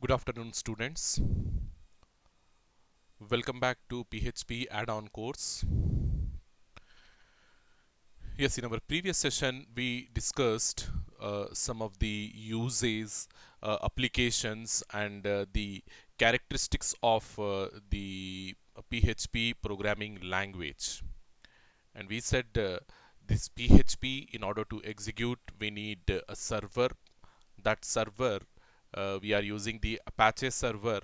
Good afternoon, students. Welcome back to PHP add-on course. Yes, in our previous session, we discussed some of the uses, applications, and the characteristics of the PHP programming language. And we said this PHP, in order to execute, we need a server. That server, we are using the Apache server,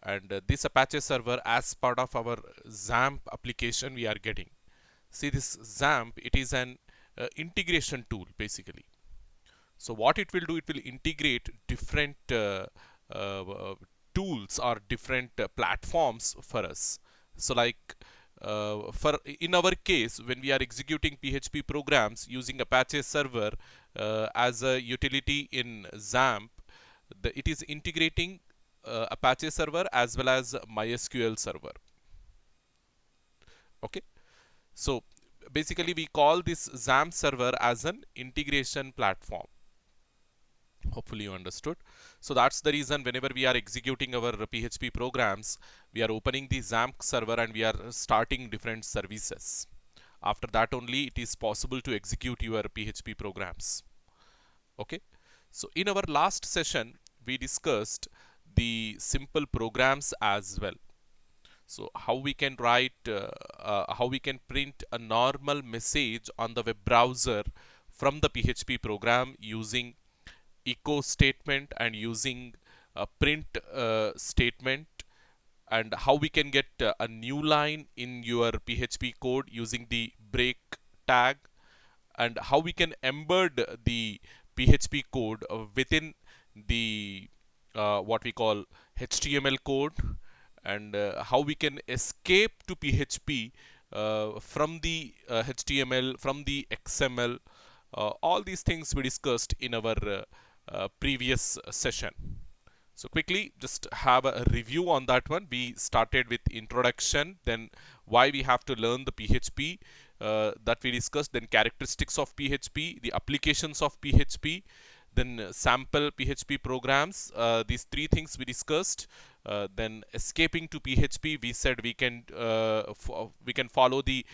and this Apache server, as part of our XAMPP application, we are getting. See, this XAMPP, it is an integration tool basically. So what it will do, it will integrate different uh, tools or different platforms for us. So like for in our case, when we are executing PHP programs using Apache server as a utility in XAMPP, it is integrating Apache server as well as MySQL server. Okay, so basically we call this XAMPP server as an integration platform. Hopefully you understood. So that's the reason whenever we are executing our PHP programs, we are opening the XAMPP server and we are starting different services. After that only it is possible to execute your PHP programs. Okay. So in our last session, we discussed the simple programs as well. So how we can write, how we can print a normal message on the web browser from the PHP program using echo statement and using a print statement, and how we can get a new line in your PHP code using the break tag, and how we can embed the PHP code within the what we call HTML code, and how we can escape to PHP from the HTML, from the XML. All these things we discussed in our previous session. So quickly, just have a review on that one. We started with introduction, then why we have to learn the PHP that we discussed, then characteristics of PHP, the applications of PHP, then sample PHP programs. These three things we discussed. Then escaping to PHP, we said we can follow the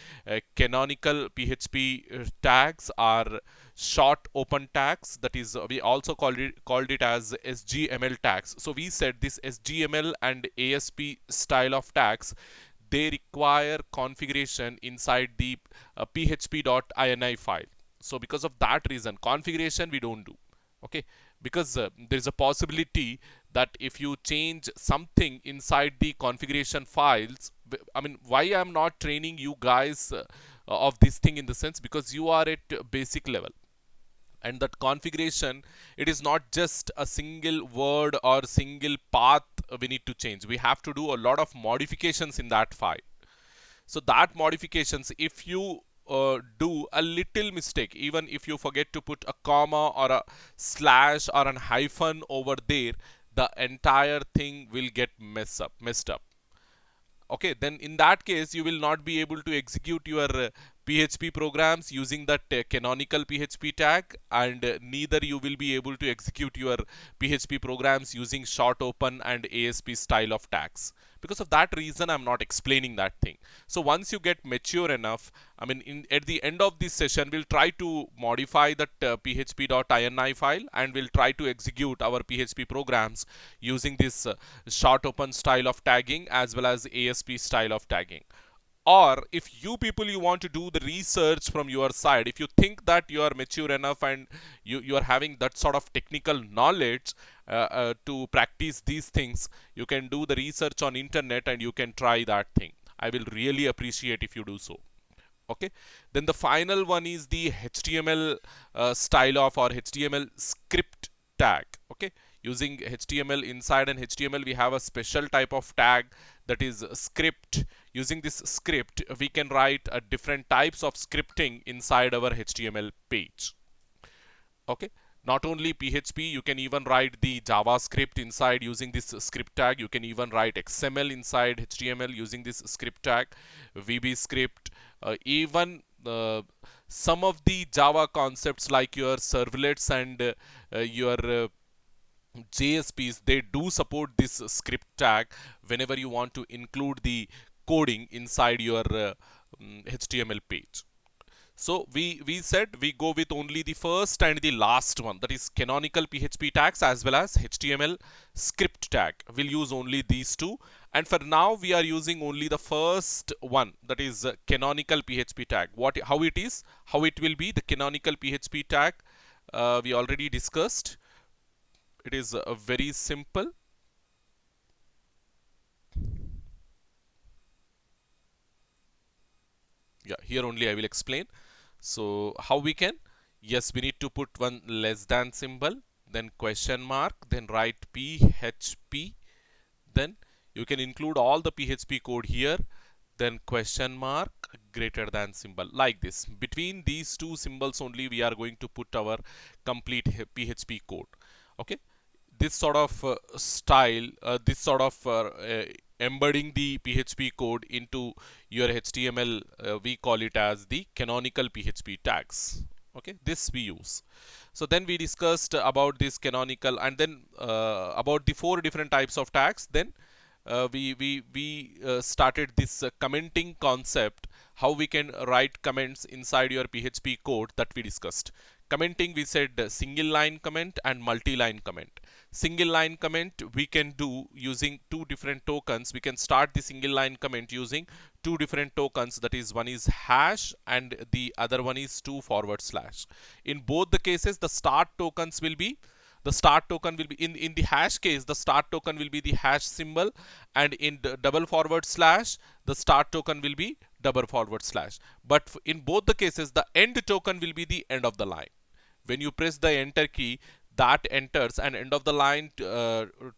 canonical PHP tags or short open tags. That is, we also called it as SGML tags. So we said this SGML and ASP style of tags, they require configuration inside the php.ini file. So because of that reason, configuration we don't do. Okay, because there is a possibility that if you change something inside the configuration files, I mean, why I'm not training you guys of this thing, in the sense because you are at basic level, and that configuration, it is not just a single word or single path we need to change. We have to do a lot of modifications in that file. So that modifications, if you do a little mistake, even if you forget to put a comma or a slash or an hyphen over there, the entire thing will get messed up. Okay, then in that case you will not be able to execute your PHP programs using that canonical PHP tag, and neither you will be able to execute your PHP programs using short open and ASP style of tags. Because of that reason, I'm not explaining that thing. So once you get mature enough, I mean, at the end of this session, we'll try to modify that php.ini file, and we'll try to execute our PHP programs using this short open style of tagging as well as ASP style of tagging. Or if you people, you want to do the research from your side, if you think that you are mature enough and you are having that sort of technical knowledge to practice these things, you can do the research on internet and you can try that thing. I will really appreciate if you do so. Okay, then the final one is the HTML style of, or HTML script tag. Okay, using HTML, inside an HTML we have a special type of tag, that is script. Using this script we can write different types of scripting inside our HTML page. Okay, not only PHP, you can even write the JavaScript inside using this script tag. You can even write XML inside HTML using this script tag, VB script, even some of the Java concepts like your servlets and your JSPs, they do support this script tag whenever you want to include the coding inside your HTML page. So we said we go with only the first and the last one, that is canonical PHP tags as well as HTML script tag. We'll use only these two, and for now we are using only the first one, that is canonical PHP tag. How it is, how it will be the canonical PHP tag, we already discussed. It is very simple. Yeah, here only I will explain. So how we can, yes, we need to put one less than symbol, then question mark, then write PHP, then you can include all the PHP code here, then question mark, greater than symbol, like this. Between these two symbols only we are going to put our complete PHP code. Okay, this sort of style, this sort of embedding the PHP code into your HTML, we call it as the canonical PHP tags. Okay, this we use. So then we discussed about this canonical, and then about the 4 different types of tags. Then we started this commenting concept, how we can write comments inside your PHP code, that we discussed. Commenting, we said single line comment and multi-line comment. Single line comment we can do using 2 different tokens. We can start the single line comment using 2 different tokens, that is, one is hash and the other one is 2/. In both the cases, the start tokens will be, the start token will be in the hash case, the start token will be the hash symbol, and in the /, the start token will be /. But in both the cases, the end token will be the end of the line. When you press the enter key, that enters an end of the line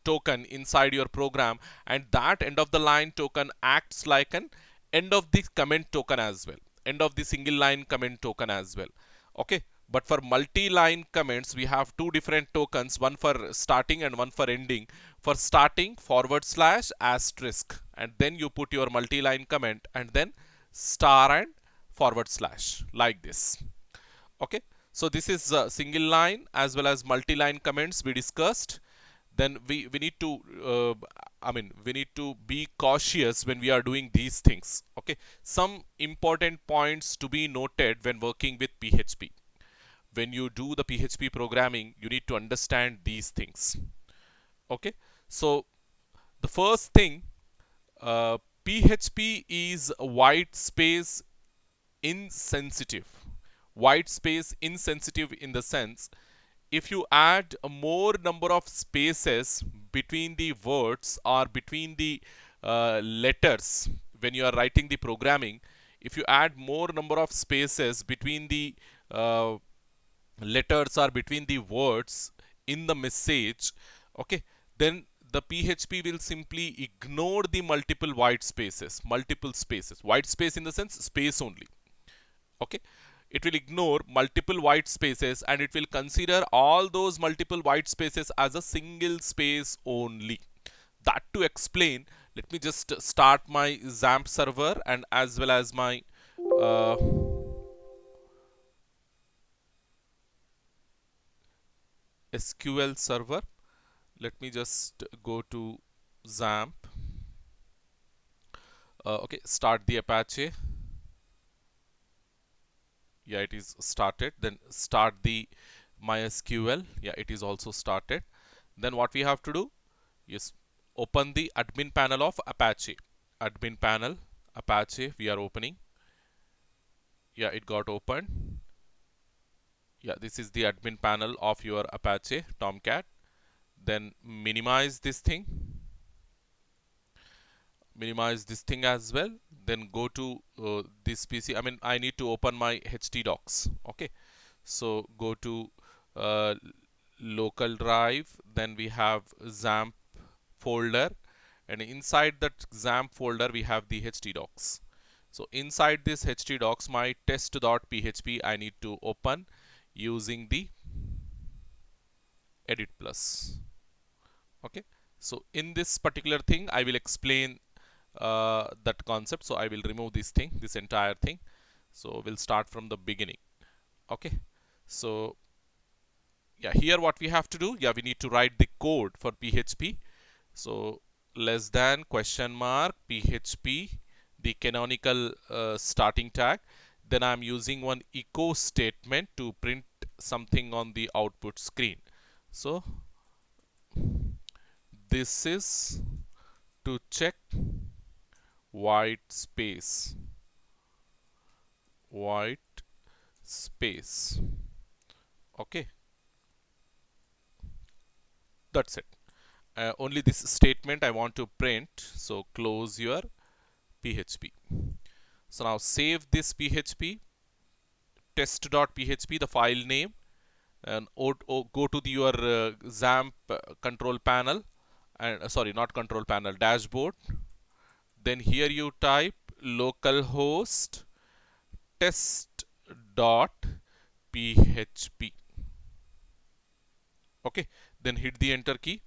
token inside your program, and that end of the line token acts like an end of the comment token as well, end of the single line comment token as well. Okay, but for multi-line comments we have 2 different tokens, one for starting and one for ending. For starting, /*, and then you put your multi-line comment, and then star and /, like this. Okay, so this is single line as well as multi-line comments we discussed. Then we need to we need to be cautious when we are doing these things. Okay, some important points to be noted when working with PHP. When you do the PHP programming, you need to understand these things. Okay, so the first thing, PHP is white space insensitive. White space insensitive in the sense, if you add a more number of spaces between the words or between the letters when you are writing the programming, if you add more number of spaces between the letters or between the words in the message, okay, then the PHP will simply ignore the multiple white spaces, white space in the sense space only. Okay, it will ignore multiple white spaces and it will consider all those multiple white spaces as a single space only. That to explain, let me just start my XAMPP server and as well as my SQL server. Let me just go to XAMPP. Okay, start the Apache. Yeah, it is started. Then start the MySQL. Yeah, it is also started. Then what we have to do is open the admin panel of Apache. Admin panel, Apache, we are opening. Yeah, it got opened. Yeah, this is the admin panel of your Apache Tomcat. Then minimize this thing. Minimize this thing as well. Then go to this PC. I need to open my htdocs. Okay, so go to uh, local drive. Then we have XAMPP folder, and inside that XAMPP folder we have the htdocs. So inside this htdocs, my test.php I need to open using the edit plus. Okay, so in this particular thing I will explain that concept. So I will remove this thing, this entire thing. So we'll start from the beginning. Okay, so Yeah, here what we have to do, yeah, we need to write the code for PHP. So less than question mark PHP, the canonical starting tag. Then I'm using one echo statement to print something on the output screen. So this is to check white space. White space. Okay, that's it. Only this statement I want to print. So close your PHP. So now save this PHP, test.php, the file name, and go to your XAMPP control panel, and sorry, not control panel, dashboard. Then here you type localhost test.php. Okay, then hit the enter key.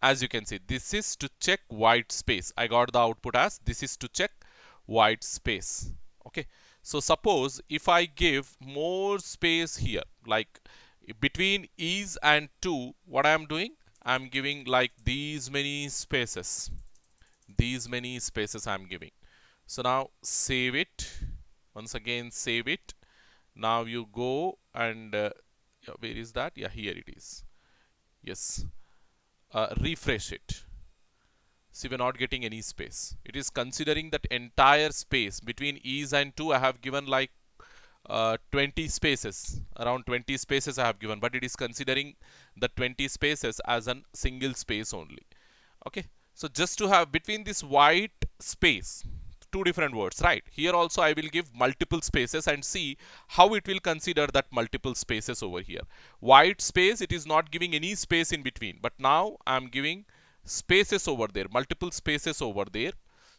As you can see, this is to check white space. I got the output as this is to check white space. Okay, so suppose if I give more space here, like between is and to, what I am doing, I am giving like these many spaces. These many spaces I am giving. So now save it. Once again save it. Now you go and yeah, where is that? Yeah, here it is. Yes, refresh it. See, we're not getting any space. It is considering that entire space between is and to. I have given like 20 spaces, around 20 spaces I have given, but it is considering the 20 spaces as a single space only. Okay, so just to have between this white space, two different words, right? Here also I will give multiple spaces and see how it will consider that multiple spaces over here. White space, it is not giving any space in between, but now I am giving spaces over there, multiple spaces over there.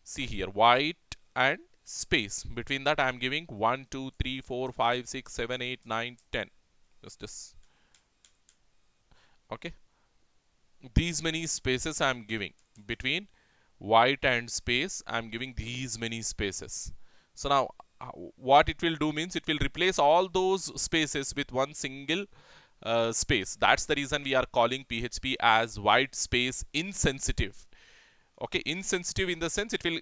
See here, white and space. Between that I am giving 1, 2, 3, 4, 5, 6, 7, 8, 9, 10. Just okay. These many spaces I am giving between white and space. I am giving these many spaces. So now what it will do means it will replace all those spaces with one single space. That's the reason we are calling PHP as white space insensitive. Okay, insensitive in the sense it will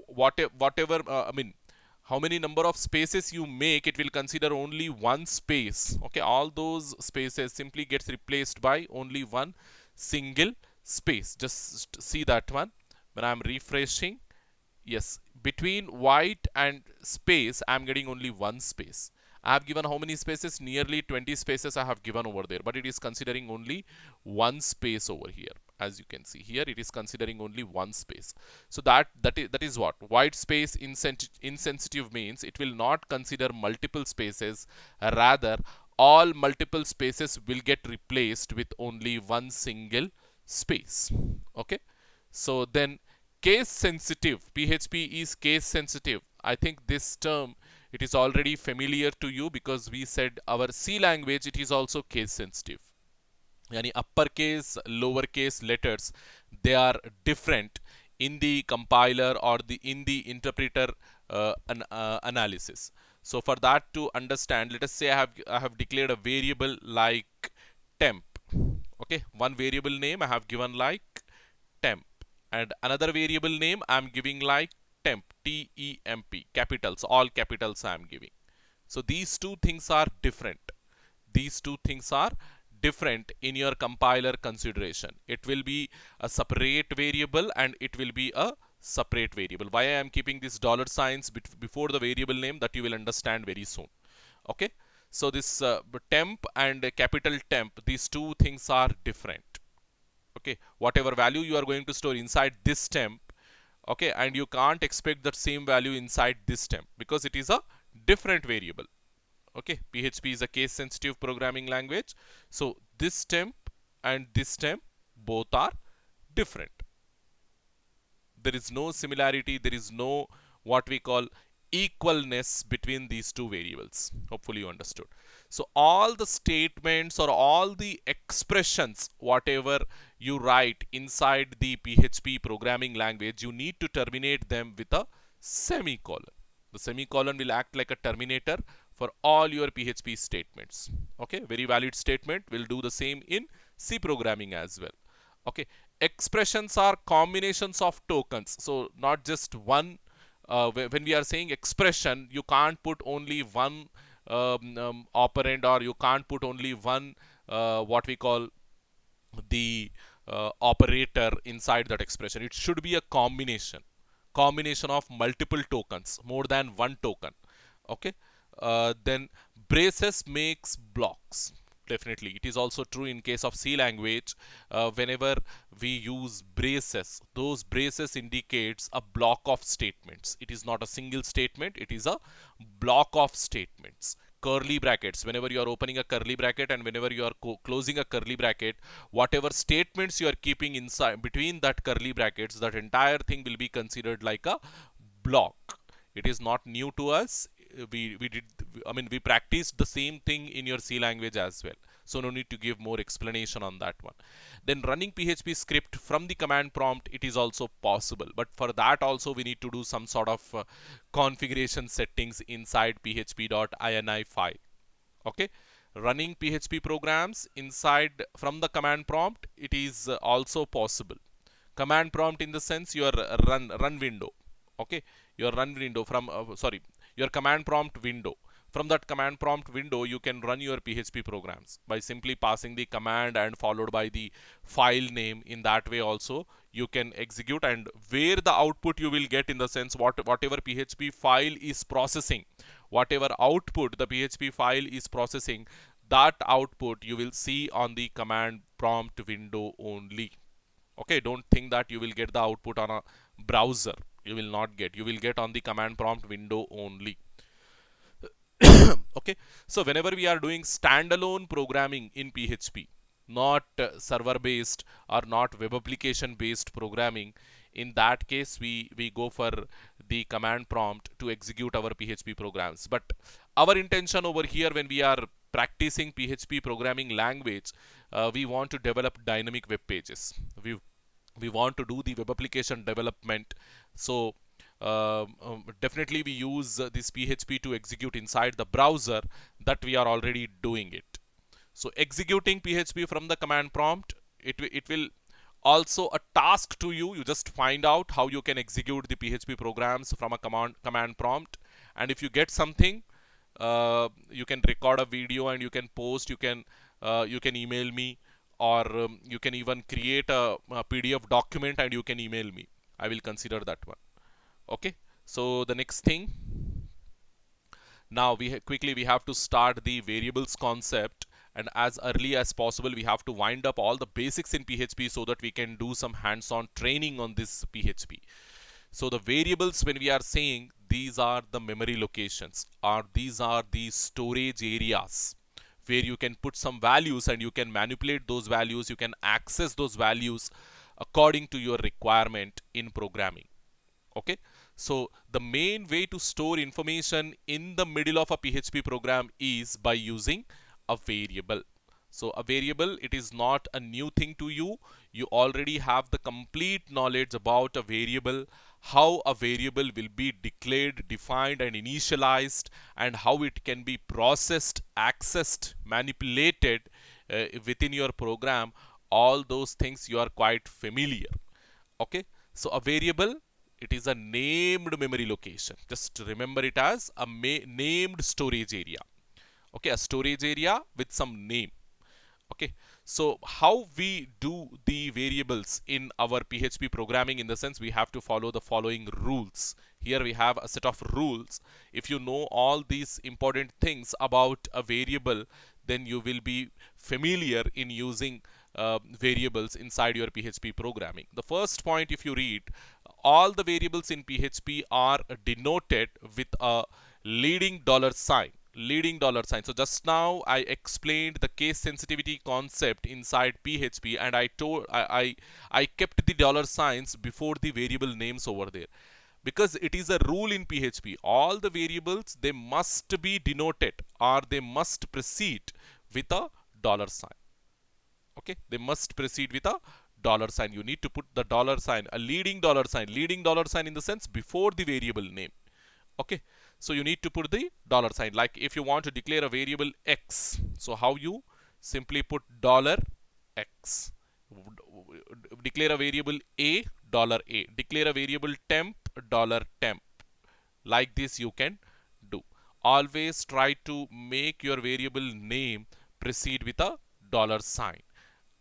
whatever I mean, how many number of spaces you make, it will consider only one space. Okay, all those spaces simply gets replaced by only one single space. Just see that one. When I'm refreshing, yes, between white and space I'm getting only one space. I have given how many spaces? Nearly 20 spaces I have given over there, but it is considering only one space over here. As you can see here, it is considering only one space. So that is what white space insensitive means. It will not consider multiple spaces, rather all multiple spaces will get replaced with only one single space. Okay, so then case sensitive, PHP is case sensitive. I think this term, it is already familiar to you because we said our C language, it is also case sensitive. Yani uppercase, lowercase letters, they are different in the compiler or in the interpreter analysis. So for that to understand, let us say I have declared a variable like temp. Okay, one variable name I have given like temp, and another variable name I am giving like temp, T-E-M-P, capitals, all capitals I am giving. So these two things are different. These two things are different in your compiler consideration. It will be a separate variable and it will be a separate variable. Why I am keeping this dollar signs before the variable name, that you will understand very soon. Okay, so this temp and capital temp, these two things are different. Okay, whatever value you are going to store inside this temp, okay, and you can't expect that same value inside this temp because it is a different variable. Okay, PHP is a case sensitive programming language, so this temp and this temp both are different. There is no similarity, there is no what we call equalness between these two variables. Hopefully you understood. So all the statements or all the expressions whatever you write inside the PHP programming language, you need to terminate them with a semicolon. The semicolon will act like a terminator for all your PHP statements. Okay, very valid statement. We'll do the same in C programming as well. Okay, expressions are combinations of tokens, so not just one. When we are saying expression, you can't put only one operand, or you can't put only one what we call the operator inside that expression. It should be a combination of multiple tokens, more than one token. Okay, then braces makes blocks. Definitely, it is also true in case of C language. Whenever we use braces, those braces indicates a block of statements. It is not a single statement, it is a block of statements. Curly brackets, whenever you are opening a curly bracket and whenever you are closing a curly bracket, whatever statements you are keeping inside between that curly brackets, that entire thing will be considered like a block. It is not new to us. We did, I mean, we practiced the same thing in your C language as well, so no need to give more explanation on that one. Then running PHP script from the command prompt, it is also possible, but for that also we need to do some sort of configuration settings inside php.ini file. Okay, running PHP programs inside from the command prompt, it is also possible. Command prompt in the sense your run window. Okay, your run window from sorry, your command prompt window. From that command prompt window, you can run your PHP programs by simply passing the command and followed by the file name. In that way also you can execute, and where the output you will get, in the sense whatever PHP file is processing, whatever output the PHP file is processing, that output you will see on the command prompt window only. Okay, don't think that you will get the output on a browser. You will not get. You will get on the command prompt window only. Okay, so whenever we are doing standalone programming in PHP, not server based or not web application based programming, in that case we go for the command prompt to execute our PHP programs. But our intention over here, when we are practicing PHP programming language, we want to develop dynamic web pages. We want to do the web application development. So definitely we use this PHP to execute inside the browser, that we are already doing it. So executing PHP from the command prompt, it will also a task to you. You just find out how you can execute the PHP programs from a command prompt, and if you get something, you can record a video and you can post. You can email me, or you can even create a PDF document and you can email me. I will consider that one. Okay, so the next thing, now quickly we have to start the variables concept, and as early as possible we have to wind up all the basics in PHP so that we can do some hands-on training on this PHP. So the variables, when we are saying, these are the memory locations, or these are the storage areas where you can put some values and you can manipulate those values. You can access those values according to your requirement in programming. Okay, so the main way to store information in the middle of a PHP program is by using a variable. So a variable, it is not a new thing to you. You already have the complete knowledge about a variable, how a variable will be declared, defined and initialized, and how it can be processed, accessed, manipulated within your program. All those things you are quite familiar. Okay, so a variable, it is a named memory location. Just remember it as a named storage area. Okay, a storage area with some name. Okay, so how we do the variables in our PHP programming, in the sense we have to follow the following rules. Here we have a set of rules. If you know all these important things about a variable, then you will be familiar in using variables inside your PHP programming. The first point, if you read, all the variables in PHP are denoted with a leading $sign. So just now I explained the case sensitivity concept inside PHP, and I kept the $signs before the variable names over there, because it is a rule in PHP. All the variables, they must be denoted, or they must precede with a $sign. Okay, they must precede with a $sign. You need to put the $sign, a leading $sign in the sense before the variable name. Okay, So you need to put the dollar sign. Like if you want to declare a variable x, so how you simply put dollar x. Declare a variable a, dollar a. Declare a variable temp, dollar temp. Like this you can do. Always try to make your variable name precede with a dollar sign.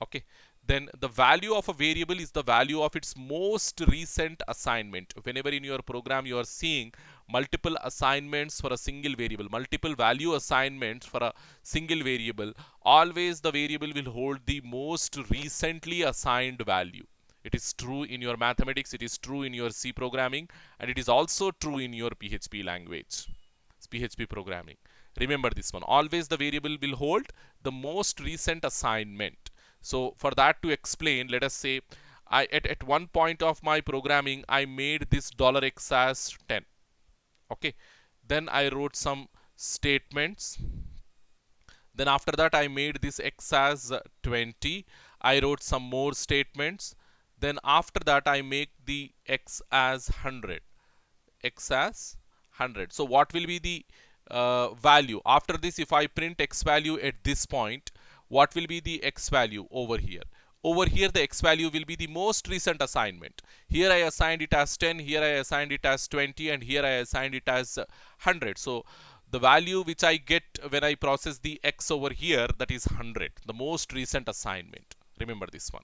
Okay, then the value of a variable is the value of its most recent assignment. Whenever in your program you are seeing multiple assignments for a single variable, multiple value assignments for a single variable, always the variable will hold the most recently assigned value. It is true in your mathematics, it is true in your C programming, and it is also true in your PHP language, PHP programming. Remember this one. Always the variable will hold the most recent assignment. So for that to explain, let us say at one point of my programming, I made this $x as 10. Okay. Then I wrote some statements. Then after that, I made this x as 20. I wrote some more statements. Then after that, I make the x as 100. X as 100. So what will be the value? After this, if I print x value at this point, what will be the x value over here? Over here, the x value will be the most recent assignment. Here I assigned it as 10, here I assigned it as 20, and here I assigned it as 100. So the value which I get when I process the x over here, that is 100, the most recent assignment. Remember this one.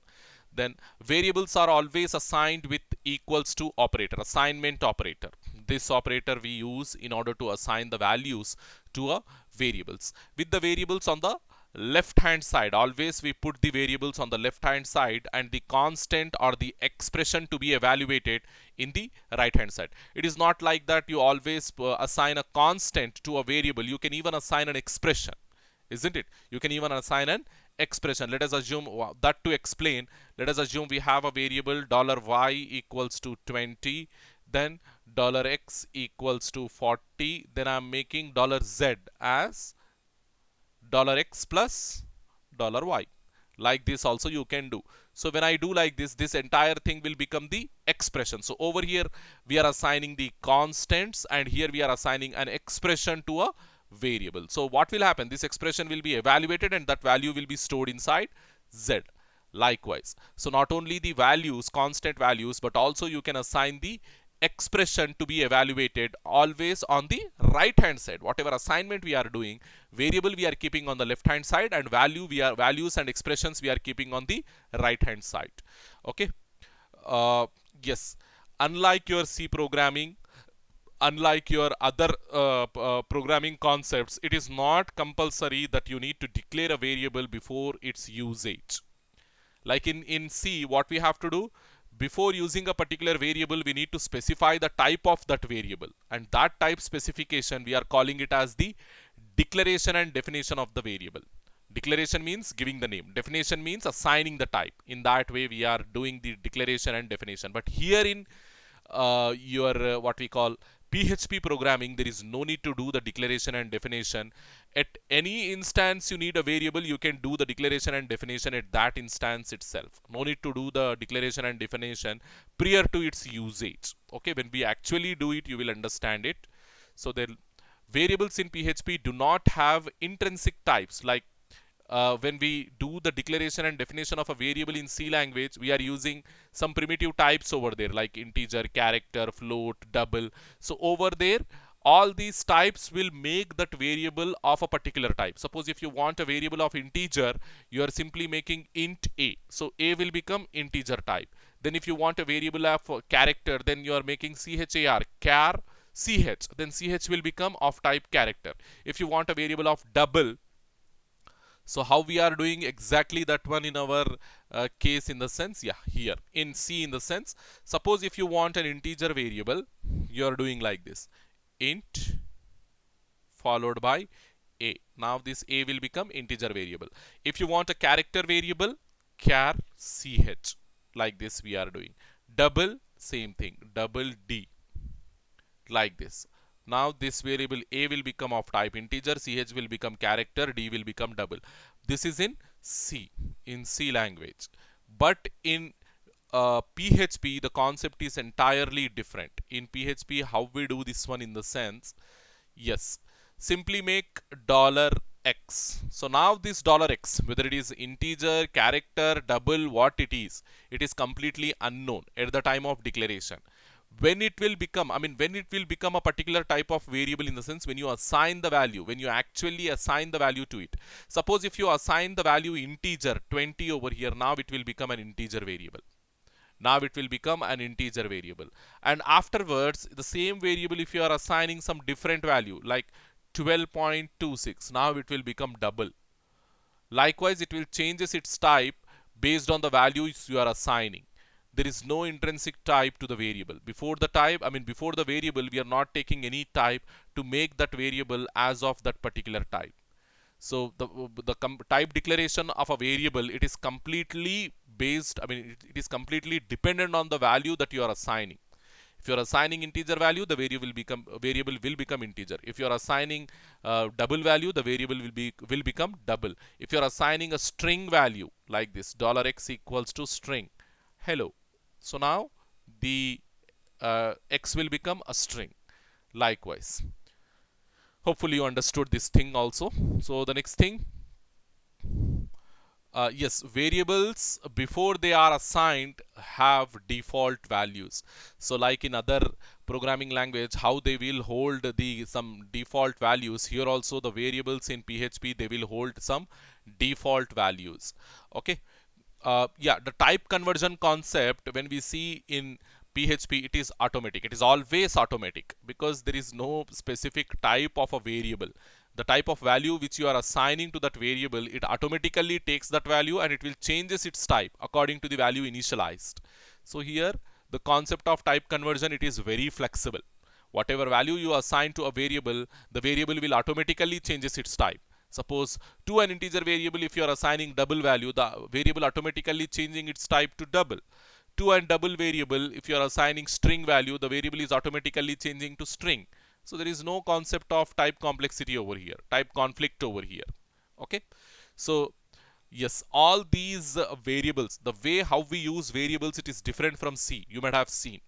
Then variables are always assigned with equals to operator, assignment operator. This operator we use in order to assign the values to a variables. With the variables on the left hand side, always we put the variables on the left hand side and the constant or the expression to be evaluated in the right hand side. It is not like that you always assign a constant to a variable. You can even assign an expression, isn't it? You can even assign an expression. Let us assume that to explain, let us assume we have a variable $y equals to 20, then $x equals to 40, then I'm making $z as $x plus $y. Like this also you can do. So when I do like this, this entire thing will become the expression. So over here we are assigning the constants, and here we are assigning an expression to a variable. So what will happen? This expression will be evaluated and that value will be stored inside Z. Likewise. So not only the values, constant values, but also you can assign the expression to be evaluated always on the right hand side. Whatever assignment we are doing, variable we are keeping on the left hand side, and values and expressions we are keeping on the right hand side. Okay. Yes, unlike your C programming, unlike your other programming concepts, it is not compulsory that you need to declare a variable before its usage. Like in C, what we have to do, before using a particular variable, we need to specify the type of that variable, and that type specification we are calling it as the declaration and definition of the variable. Declaration means giving the name, definition means assigning the type. In that way we are doing the declaration and definition. But here in your what we call PHP programming, there is no need to do the declaration and definition. At any instance you need a variable, you can do the declaration and definition at that instance itself. No need to do the declaration and definition prior to its usage. Okay, when we actually do it, you will understand it. So the variables in PHP do not have intrinsic types. Like when we do the declaration and definition of a variable in C language, we are using some primitive types over there, like integer, character, float, double. So over there, all these types will make that variable of a particular type. Suppose if you want a variable of integer, you are simply making int a. So a will become integer type. Then if you want a variable of character, then you are making char, ch, then ch will become of type character. If you want a variable of double, so how we are doing exactly that one in our case, in the sense, yeah, here in C, in the sense, suppose if you want an integer variable, you are doing like this, int followed by a. Now this a will become integer variable. If you want a character variable, char, ch, like this we are doing. Double, same thing, double d, like this. Now this variable a will become of type integer, ch will become character, d will become double. This is in C, in C language. But in PHP, the concept is entirely different. In PHP, how we do this one in the sense, Yes, simply make dollar $x. So now this dollar $x, whether it is integer, character, double, what it is completely unknown at the time of declaration. When it will become, when it will become a particular type of variable, in the sense when you assign the value, when you actually assign the value to it. Suppose if you assign the value integer 20 over here, now it will become an integer variable. Now it will become an integer variable, and afterwards the same variable, if you are assigning some different value like 12.26, now it will become double. Likewise, it will changes its type based on the values you are assigning. There is no intrinsic type to the variable. Before the type, before the variable, we are not taking any type to make that variable as of that particular type. So the type declaration of a variable, it is completely based, it is completely dependent on the value that you are assigning. If you are assigning integer value, the variable will become integer. If you are assigning double value, the variable will become double. If you are assigning a string value like this, $x equals to string hello, so now the x will become a string. Likewise, hopefully you understood this thing also. So the next thing, yes, variables before they are assigned have default values. So like in other programming language, how they will hold the some default values, here also the variables in PHP, they will hold some default values. Okay. Yeah, the type conversion concept, when we see in PHP, it is automatic. It is always automatic because there is no specific type of a variable. The type of value which you are assigning to that variable, it automatically takes that value and it will changes its type according to the value initialized. So here the concept of type conversion, it is very flexible. Whatever value you assign to a variable, the variable will automatically changes its type. Suppose to an integer variable, if you are assigning double value, the variable automatically changing its type to double. To a double variable, if you are assigning string value, the variable is automatically changing to string. So there is no concept of type complexity over here, type conflict over here. Okay. So yes, all these variables, the way how we use variables, it is different from C. You might have seen,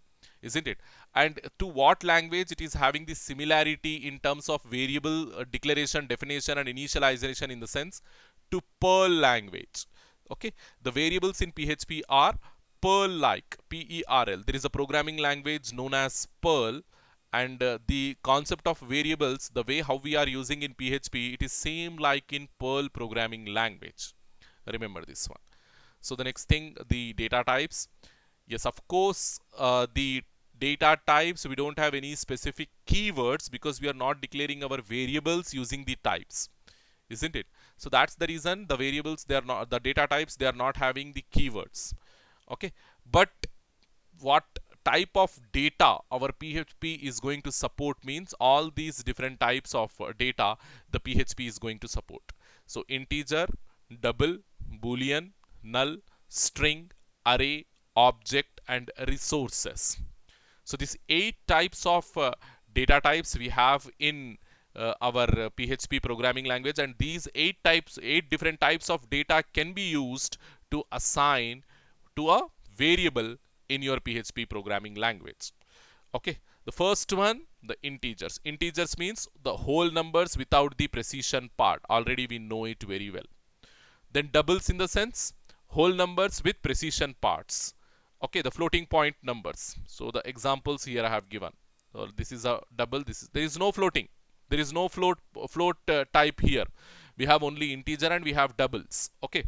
isn't it? And to what language it is having this similarity in terms of variable declaration, definition, and initialization, in the sense to Perl language. Okay, the variables in PHP are Perl-like, Perl. There is a programming language known as Perl, and the concept of variables, the way how we are using in PHP, it is same like in Perl programming language. Remember this one. So the next thing, the data types. Yes, of course, the data types, we don't have any specific keywords because we are not declaring our variables using the types, isn't it? So that's the reason the variables, they are not, the data types, they are not having the keywords. Okay, but what type of data our PHP is going to support means all these different types of data the PHP is going to support. So integer, double, boolean, null, string, array, object, and resources. So these 8 types of data types we have in our PHP programming language, and these 8 different types of data can be used to assign to a variable in your PHP programming language. Okay, the first one, the integers. Integers means the whole numbers without the precision part. Already we know it very well. Then doubles, in the sense whole numbers with precision parts. Okay, the floating point numbers. So the examples here I have given. So this is a double. There is no floating. There is no float type here. We have only integer and we have doubles. Okay,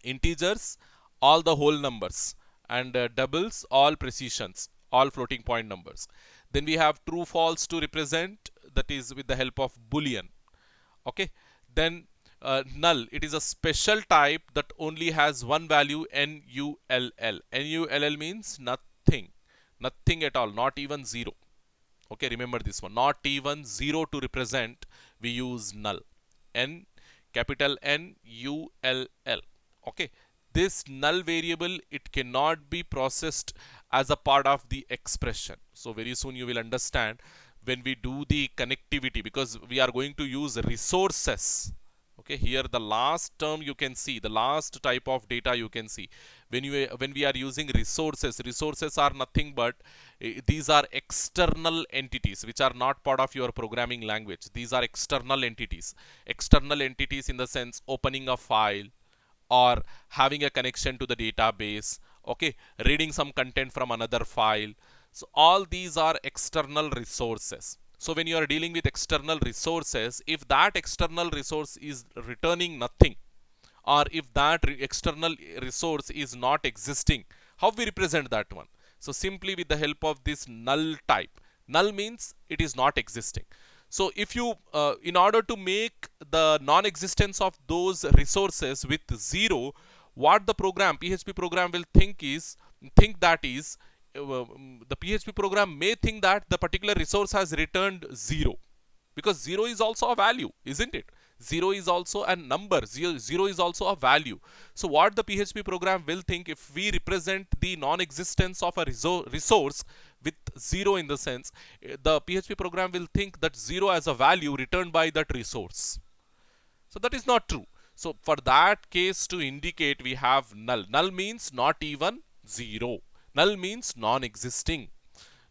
integers all the whole numbers, and doubles all precisions, all floating point numbers. Then we have true false to represent, that is with the help of boolean. Okay, then null, it is a special type that only has one value, null. Null means nothing, nothing at all, not even 0. Okay, remember this one, not even 0 to represent, we use null. N, capital N U L L. Okay, this null variable, it cannot be processed as a part of the expression. So very soon you will understand when we do the connectivity, because we are going to use resources. Okay, here the last term you can see, the last type of data you can see. When we are using resources, resources are nothing but these are external entities which are not part of your programming language. These are external entities. External entities in the sense opening a file or having a connection to the database, okay, reading some content from another file. So all these are external resources. So when you are dealing with external resources, if that external resource is returning nothing, or if that external resource is not existing, how we represent that one? So simply with the help of this null type. Null means it is not existing. So if you in order to make the non-existence of those resources with 0, what the program, PHP program will think that is the PHP program may think that the particular resource has returned 0, because 0 is also a value, isn't it? 0 is also a number. 0 is also a value. So what the PHP program will think, if we represent the non-existence of a resource with 0 in the sense, the PHP program will think that 0 as a value returned by that resource. So that is not true. So for that case to indicate, we have null. Null means not even 0. Null means non-existing,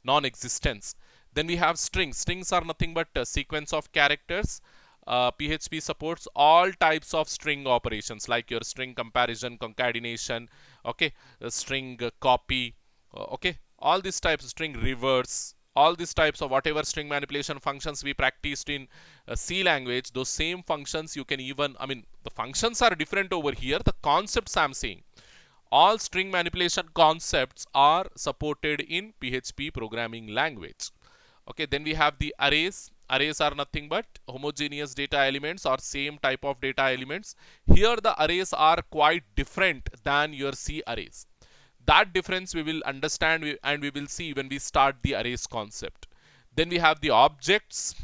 non-existence. Then we have strings. Strings are nothing but a sequence of characters. PHP supports all types of string operations, like your string comparison, concatenation, okay, string copy, okay, all these types of string reverse, all these types of whatever string manipulation functions we practiced in C language, those same functions you can even, I mean, the functions are different over here, the concepts I'm saying. All string manipulation concepts are supported in PHP programming language. Okay, then we have the arrays. Arrays are nothing but homogeneous data elements or same type of data elements. Here the arrays are quite different than your C arrays. That difference we will understand and we will see when we start the arrays concept. Then we have the objects.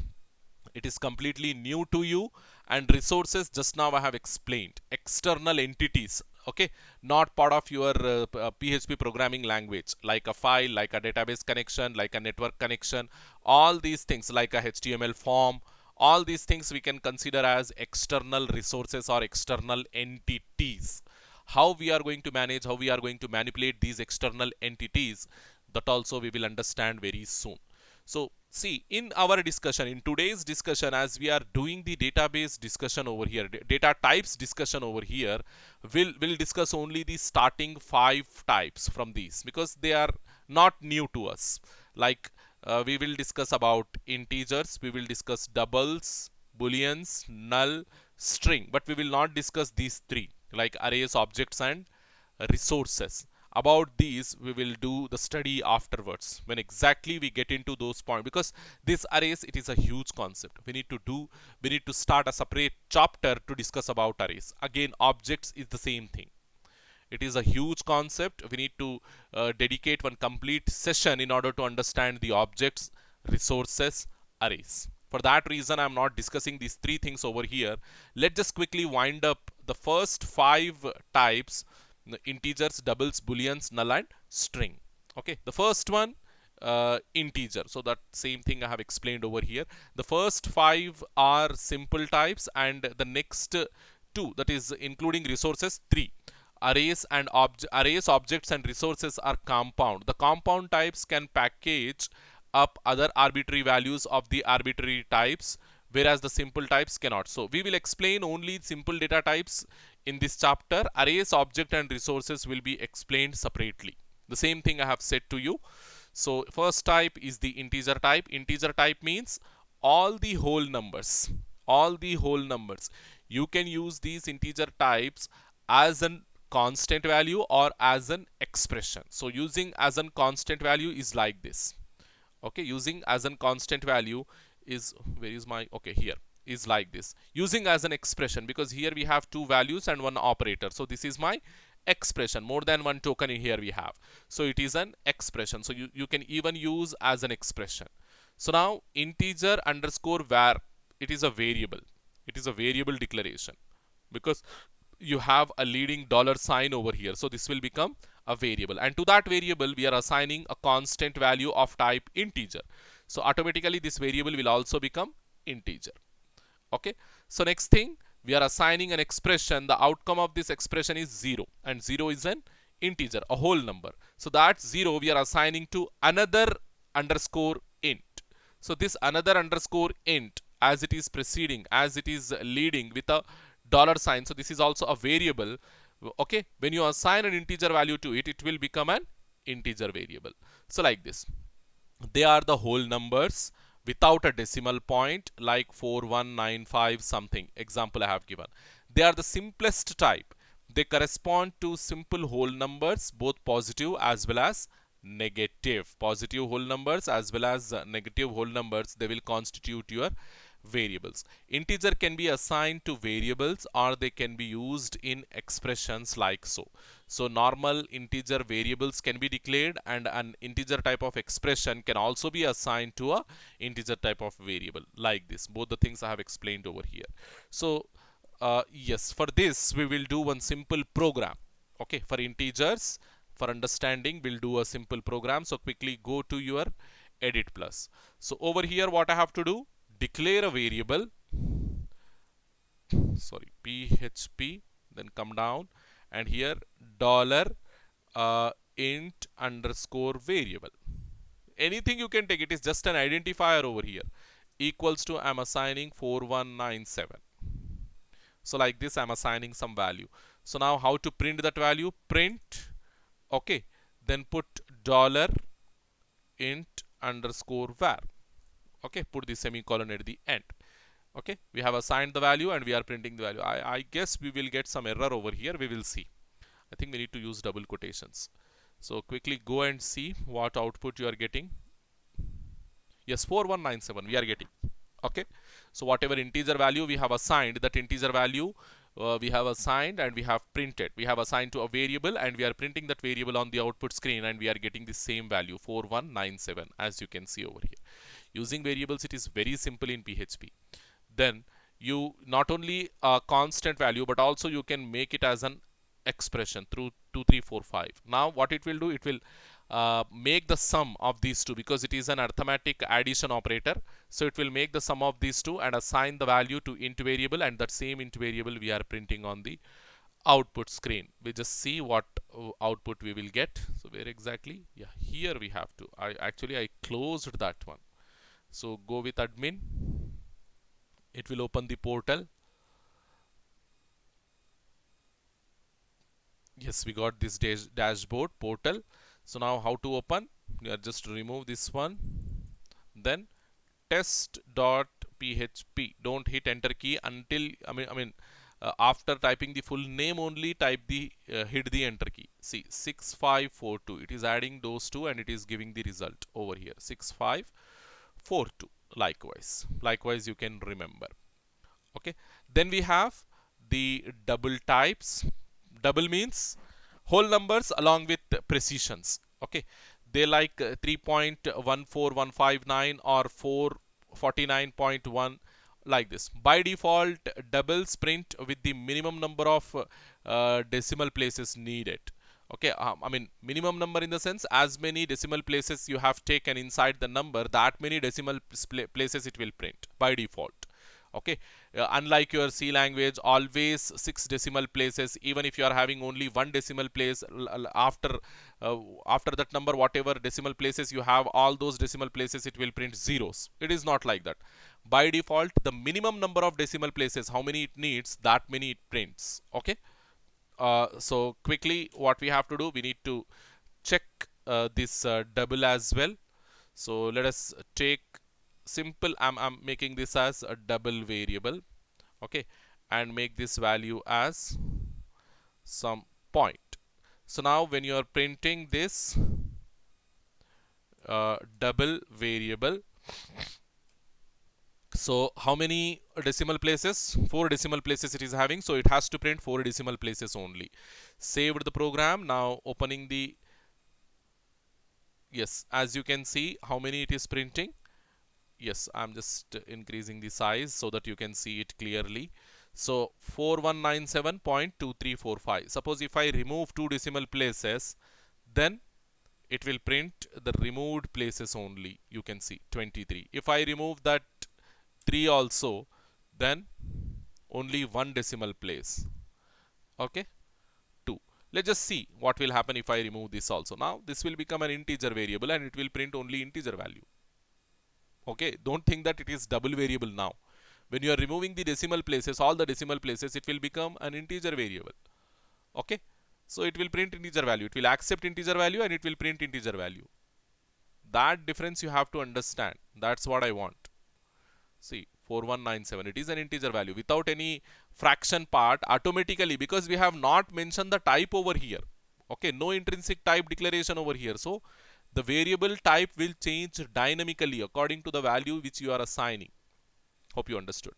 It is completely new to you. And resources, just now I have explained, external entities, okay, not part of your PHP programming language, like a file, like a database connection, like a network connection, all these things, like a HTML form, all these things we can consider as external resources or external entities. How we are going to manage, how we are going to manipulate these external entities, that also we will understand very soon. So see, in our discussion, in today's discussion, as we are doing the database discussion over here, data types discussion over here, we'll discuss only the starting 5 types from these, because they are not new to us. Like we will discuss about integers, we will discuss doubles, booleans, null, string, but we will not discuss these 3, like arrays, objects, and resources. About these we will do the study afterwards, when exactly we get into those points, because this arrays, it is a huge concept. We need to start a separate chapter to discuss about arrays. Again, objects is the same thing. It is a huge concept. We need to dedicate one complete session in order to understand the objects, resources, arrays. For that reason, I'm not discussing these 3 things over here. Let's just quickly wind up the first 5 types: integers, doubles, booleans, null, and string. Okay, the first one, integer. So that same thing I have explained over here. The first 5 are simple types, and the next 2, that is including resources, 3. Arrays, objects, and resources are compound. The compound types can package up other arbitrary values of the arbitrary types, whereas the simple types cannot. So we will explain only simple data types in this chapter. Arrays, object, and resources will be explained separately. The same thing I have said to you. So first type is the integer type. Integer type means all the whole numbers. All the whole numbers. You can use these integer types as an constant value or as an expression. So using as an constant value is like this. Okay, using as an constant value is, where is my, okay, here is like this. Using as an expression, because here we have 2 values and 1 operator. So this is my expression. More than 1 token in here we have. So it is an expression. So you can even use as an expression. So now integer underscore var, it is a variable. It is a variable declaration, because you have a leading dollar sign over here. So this will become a variable, and to that variable we are assigning a constant value of type integer. So automatically this variable will also become integer. Okay, so next thing, we are assigning an expression, the outcome of this expression is 0, and 0 is an integer, a whole number. So that 0 we are assigning to another underscore int. So this another underscore int, as it is proceeding, as it is leading with a dollar sign, so this is also a variable. Okay, when you assign an integer value to it, it will become an integer variable. So like this, they are the whole numbers without a decimal point, like 4195 something example I have given. They are the simplest type. They correspond to simple whole numbers, both positive as well as negative. Positive whole numbers as well as negative whole numbers, they will constitute your variables. Integer can be assigned to variables, or they can be used in expressions like so. So normal integer variables can be declared, and an integer type of expression can also be assigned to a integer type of variable like this. Both the things I have explained over here. So yes, for this we will do one simple program. Okay, for integers, for understanding, we'll do a simple program. So quickly go to your edit plus. So over here what I have to do, declare a variable, sorry, php, then come down, and here dollar int underscore variable. Anything you can take, it is just an identifier over here, equals to, I'm assigning 4197. So like this, I'm assigning some value. So now how to print that value? Print, okay, then put dollar int underscore var. Okay, put the semicolon at the end. Okay, we have assigned the value and we are printing the value. I guess we will get some error over here. We will see. I think we need to use double quotations. So quickly go and see what output you are getting. Yes, 4197 we are getting. Okay, so whatever integer value we have assigned, that integer value we have assigned and we have printed. We have assigned to a variable and we are printing that variable on the output screen, and we are getting the same value 4197, as you can see over here. Using variables, it is very simple in PHP. Then you not only a constant value, but also you can make it as an expression through 2 3 4 5. Now what it will do, it will make the sum of these two, because it is an arithmetic addition operator. So it will make the sum of these two and assign the value to int variable, and that same int variable we are printing on the output screen. We just see what output we will get. So where exactly? Yeah, here we have to. I closed that one. So go with admin. It will open the portal. Yes, we got this dashboard portal. So now how to open? You are just remove this one, then test.php. Don't hit enter key until after typing the full name only, type the hit the enter key. See, 6542. It is adding those two and it is giving the result over here, 6542. Likewise you can remember. Okay, then we have the double types. Double means whole numbers along with precisions. Okay, they like 3.14159 or 449.1, like this. By default, doubles print with the minimum number of decimal places needed. Okay, minimum number in the sense, as many decimal places you have taken inside the number, that many decimal places it will print by default. Okay, unlike your C language, always 6 decimal places. Even if you are having only 1 decimal place, after that number, whatever decimal places you have, all those decimal places it will print zeros. It is not like that. By default, the minimum number of decimal places, how many it needs, that many it prints. Okay, so quickly what we have to do, we need to check this double as well. So let us take simple, I'm making this as a double variable. Okay, and make this value as some point. So now when you are printing this double variable, so how many decimal places? 4 decimal places it is having, so it has to print 4 decimal places only. Saved the program. Now opening the, yes, as you can see how many it is printing. Yes, I'm just increasing the size so that you can see it clearly. So 4197.2345. Suppose if I remove 2 decimal places, then it will print the removed places only. You can see 23. If I remove that 3 also, then only one decimal place. Okay, 2. Let's just see what will happen if I remove this also. Now this will become an integer variable and it will print only integer value. Okay, don't think that it is double variable now. When you are removing the decimal places, all the decimal places, it will become an integer variable. Okay, so it will print integer value. It will accept integer value and it will print integer value. That difference you have to understand. That's what I want. See, 4197, it is an integer value without any fraction part automatically, because we have not mentioned the type over here. Okay, no intrinsic type declaration over here. So the variable type will change dynamically according to the value which you are assigning. Hope you understood.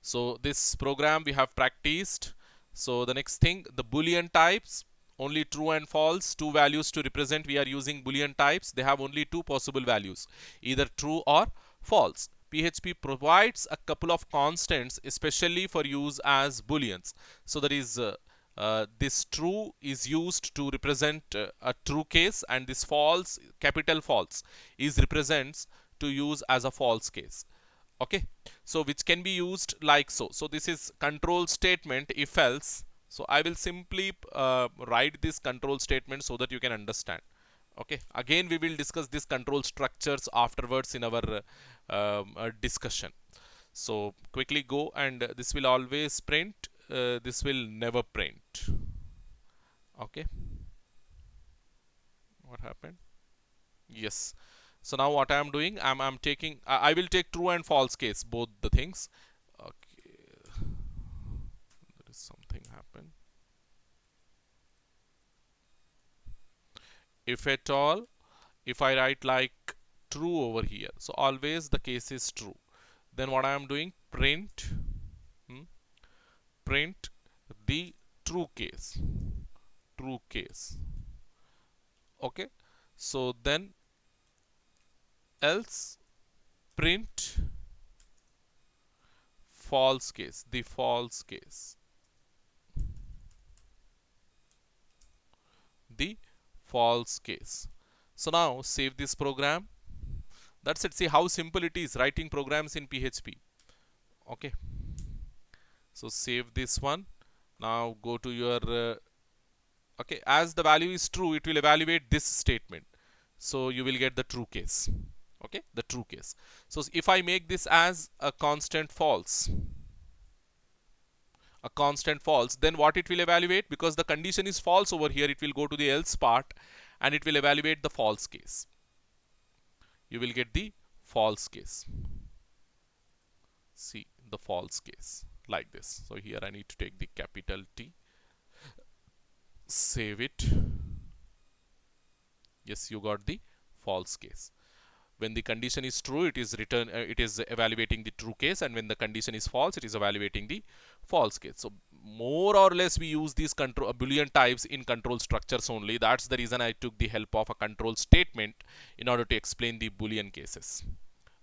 So this program we have practiced. So the next thing, the Boolean types, only true and false, two values to represent. We are using Boolean types. They have only two possible values, either true or false. PHP provides a couple of constants especially for use as booleans. So there is this true is used to represent a true case, and this false, capital false, is represents to use as a false case. Okay, so which can be used like so. So this is control statement if else. So I will simply write this control statement so that you can understand. Okay, again we will discuss this control structures afterwards in our discussion. So quickly go, and this will always print, this will never print. Okay, what happened? Yes. So now what I am doing, I'm taking, I will take true and false case, both the things. Okay, there is something happened. If at all, if I write like true over here, so always the case is true. Then what I am doing, print, print the true case, true case. Okay, so then else print false case, the false case, the false case. So now save this program. That's it. See how simple it is writing programs in PHP. Okay, so save this one. Now go to your okay, as the value is true, it will evaluate this statement, so you will get the true case. Okay, the true case. So if I make this as a constant false, then what it will evaluate, because the condition is false over here, it will go to the else part and it will evaluate the false case. You will get the false case. See the false case like this. So here I need to take the capital T, save it. Yes, you got the false case. When the condition is true, it is evaluating the true case, and when the condition is false, it is evaluating the false case. So more or less we use these control Boolean types in control structures only. That's the reason I took the help of a control statement in order to explain the Boolean cases,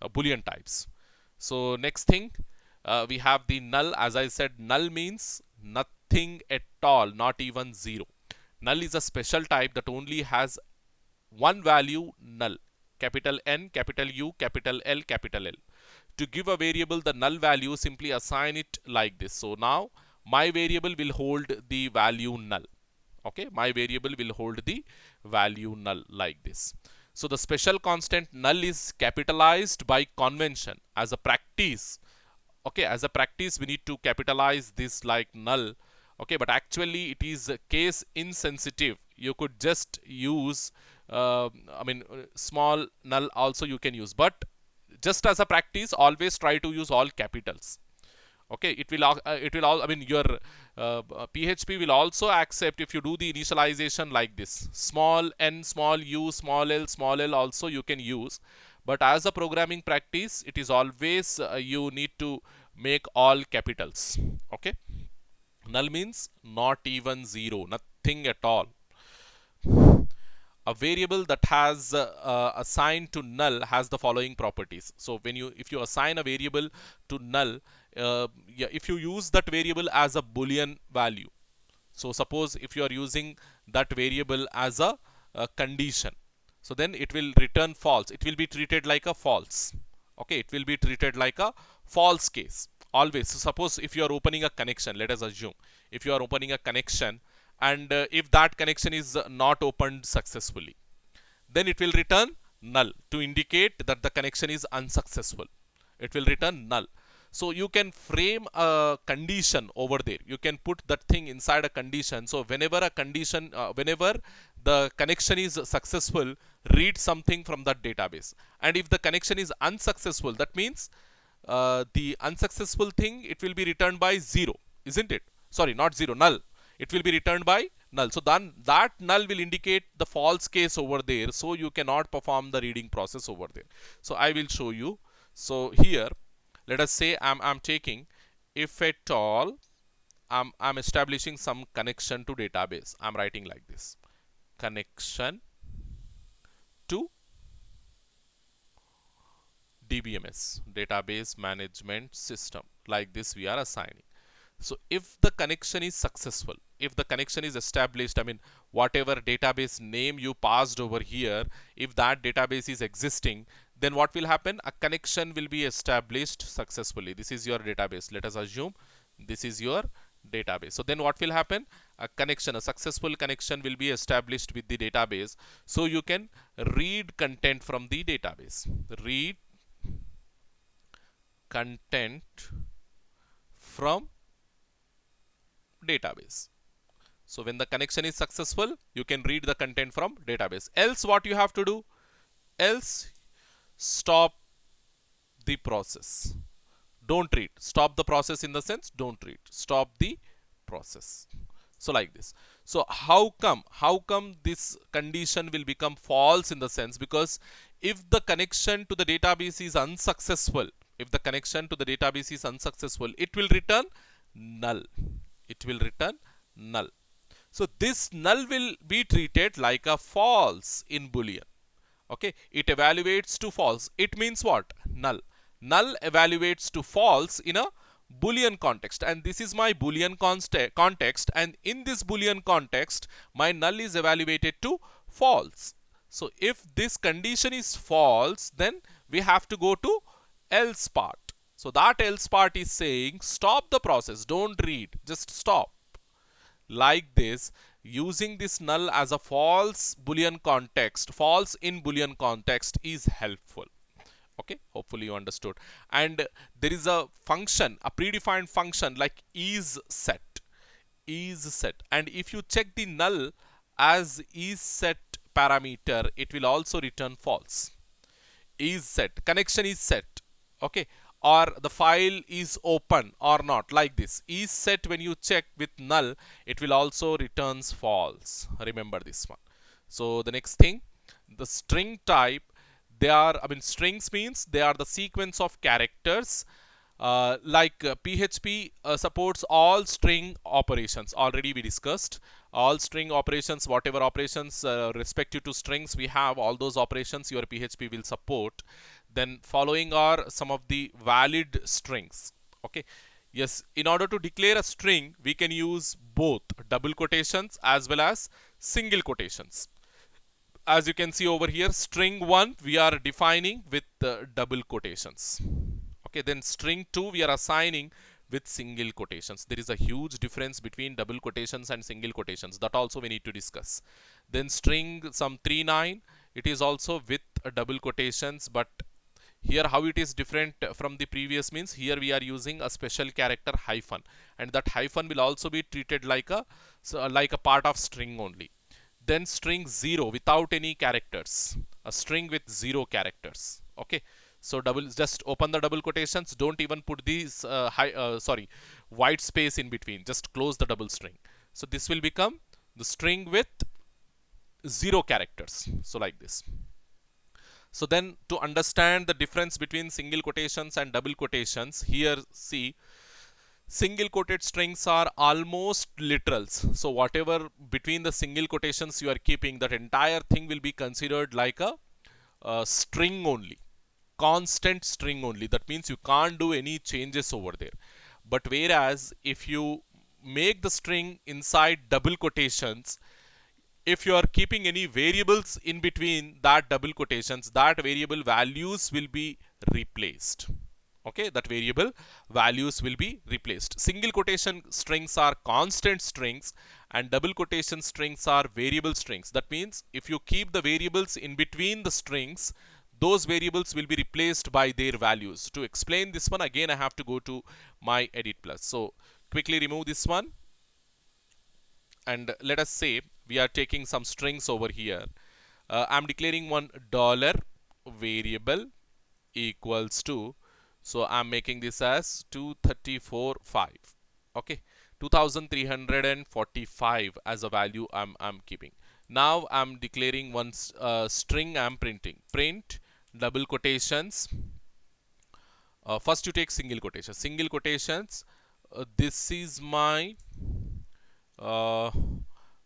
Boolean types. So next thing, we have the null. As I said, null means nothing at all, not even zero. Null is a special type that only has one value, null. Capital N, capital U, capital L, capital L. To give a variable the null value, simply assign it like this. So now my variable will hold the value null. Okay, my variable will hold the value null like this. So the special constant null is capitalized by convention as a practice. Okay, as a practice we need to capitalize this like null. Okay, but actually it is case insensitive. You could just use small null also you can use, but just as a practice always try to use all capitals. Okay, it will all, your PHP will also accept if you do the initialization like this, small n, small u, small l also you can use, but as a programming practice it is always you need to make all capitals. Okay, null means not even zero, nothing at all. A variable that has assigned to null has the following properties. So if you assign a variable to null, if you use that variable as a Boolean value, so suppose if you are using that variable as a condition, so then it will return false. It will be treated like a false. Okay, it will be treated like a false case always. So suppose if you are opening a connection, let us assume if you are opening a connection and if that connection is not opened successfully, then it will return null to indicate that the connection is unsuccessful. It will return null. So you can frame a condition over there. You can put that thing inside a condition. So whenever a condition, whenever the connection is successful, read something from that database. And if the connection is unsuccessful, that means the unsuccessful thing, it will be returned by 0, isn't it? Sorry, not 0, null. It will be returned by null. So then that null will indicate the false case over there. So you cannot perform the reading process over there. So I will show you. So here, let us say I'm taking, if at all, I'm establishing some connection to database. I'm writing like this: connection to DBMS, database management system. Like this we are assigning. So if the connection is successful, if the connection is established, I mean whatever database name you passed over here, if that database is existing, then what will happen? A connection will be established successfully. This is your database. Let us assume this is your database. So then what will happen? A connection, a successful connection will be established with the database. So you can read content from the database. Read content from database. So when the connection is successful, you can read the content from database. Else what you have to do? Else stop the process. Don't read. Stop the process in the sense don't read. Stop the process. So like this. So how come this condition will become false in the sense? Because if the connection to the database is unsuccessful, if the connection to the database is unsuccessful, it will return null. It will return null. So this null will be treated like a false in Boolean. Okay, it evaluates to false. It means what? Null. Null evaluates to false in a Boolean context, and this is my Boolean context, and in this Boolean context my null is evaluated to false. So if this condition is false, then we have to go to else part. So that else part is saying stop the process, don't read, just stop. Like this, using this null as a false Boolean context, false in Boolean context is helpful. Okay, hopefully you understood. And there is a function, a predefined function like isSet. And if you check the null as isSet parameter, it will also return false. IsSet, connection is set. Okay, or the file is open or not, like this. IsSet, when you check with null, it will also returns false. Remember this one. So the next thing, the string type, they are, I mean, strings means they are the sequence of characters. PHP supports all string operations. Already we discussed all string operations, whatever operations respective to strings we have, all those operations your PHP will support. Then following are some of the valid strings. Okay, yes, in order to declare a string, we can use both double quotations as well as single quotations. As you can see over here, string 1 we are defining with double quotations. Okay, then string 2 we are assigning with single quotations. There is a huge difference between double quotations and single quotations. That also we need to discuss. Then string some 39, it is also with double quotations, but here how it is different from the previous means, here we are using a special character hyphen, and that hyphen will also be treated like a part of string only. Then string 0 without any characters, a string with 0 characters. Okay, so just open the double quotations, don't even put these white space in between, just close the double string. So this will become the string with 0 characters. So like this. So then to understand the difference between single quotations and double quotations, here see, single quoted strings are almost literals. So whatever between the single quotations you are keeping, that entire thing will be considered like a string only, constant string only. That means you can't do any changes over there. But whereas if you make the string inside double quotations, if you are keeping any variables in between that double quotations, that variable values will be replaced. Okay, that variable values will be replaced. Single quotation strings are constant strings and double quotation strings are variable strings. That means if you keep the variables in between the strings, those variables will be replaced by their values. To explain this one, again I have to go to my edit plus. So quickly remove this one, and let us say we are taking some strings over here. I'm declaring one dollar variable equals to, so I'm making this as 234.5. Okay, 2345 as a value I'm keeping. Now I'm declaring one string I'm printing. Print double quotations. First you take single quotations. Single quotations. This is my uh,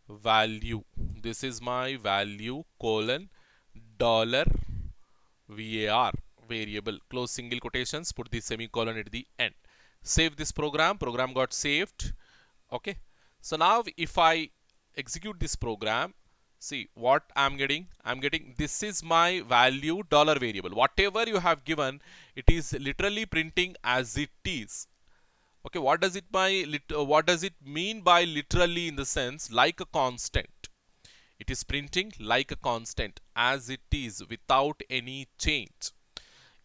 value. This is my value colon dollar var variable, close single quotations, put the semicolon at the end. Save this program got saved. Okay, so now if I execute this program, see what I'm getting. I'm getting this is my value dollar variable. Whatever you have given, it is literally printing as it is. Okay, what does it mean by literally? In the sense like a constant. It is printing like a constant as it is without any change.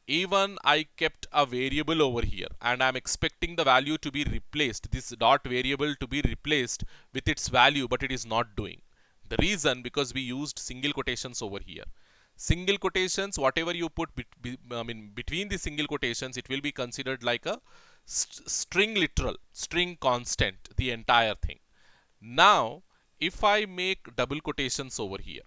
Even I kept a variable over here and I'm expecting the value to be replaced, this dot variable to be replaced with its value, but it is not doing. The reason, because we used single quotations over here. Single quotations, whatever you put between the single quotations, it will be considered like a string literal, string constant, the entire thing. Now, if I make double quotations over here,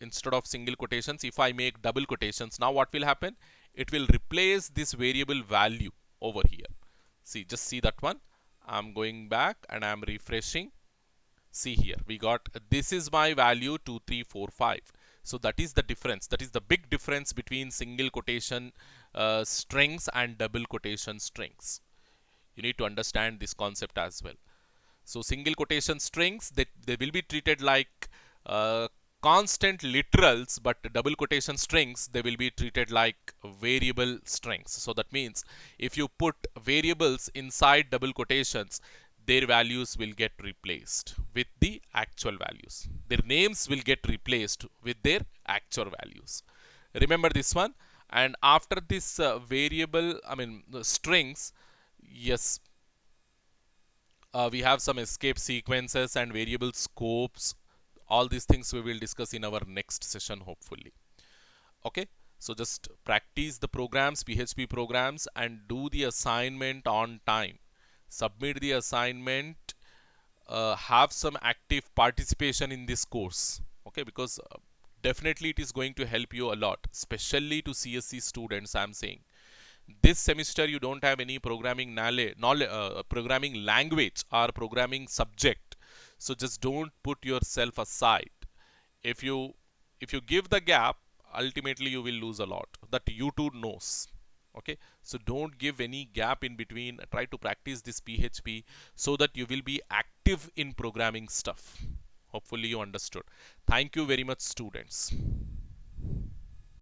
instead of single quotations, if I make double quotations, now what will happen? It will replace this variable value over here. See, just see that one. I'm going back and I'm refreshing. See here, we got this is my value 2345. So that is the difference. That is the big difference between single quotation strings and double quotation strings. You need to understand this concept as well. So single quotation strings, they will be treated like constant literals, but double quotation strings, they will be treated like variable strings. So that means if you put variables inside double quotations, their values will get replaced with the actual values. Their names will get replaced with their actual values. Remember this one. And after this variable, strings, yes, we have some escape sequences and variable scopes. All these things we will discuss in our next session, hopefully. Okay, so just practice the programs, PHP programs, and do the assignment on time. Submit the assignment. Have some active participation in this course. Okay, because definitely it is going to help you a lot, especially to CSC students. I'm saying this semester you don't have any programming programming language or programming subject, so just don't put yourself aside. If you give the gap, ultimately you will lose a lot, that YouTube knows. Okay, so don't give any gap in between. Try to practice this PHP so that you will be active in programming stuff. Hopefully you understood. Thank you very much, students.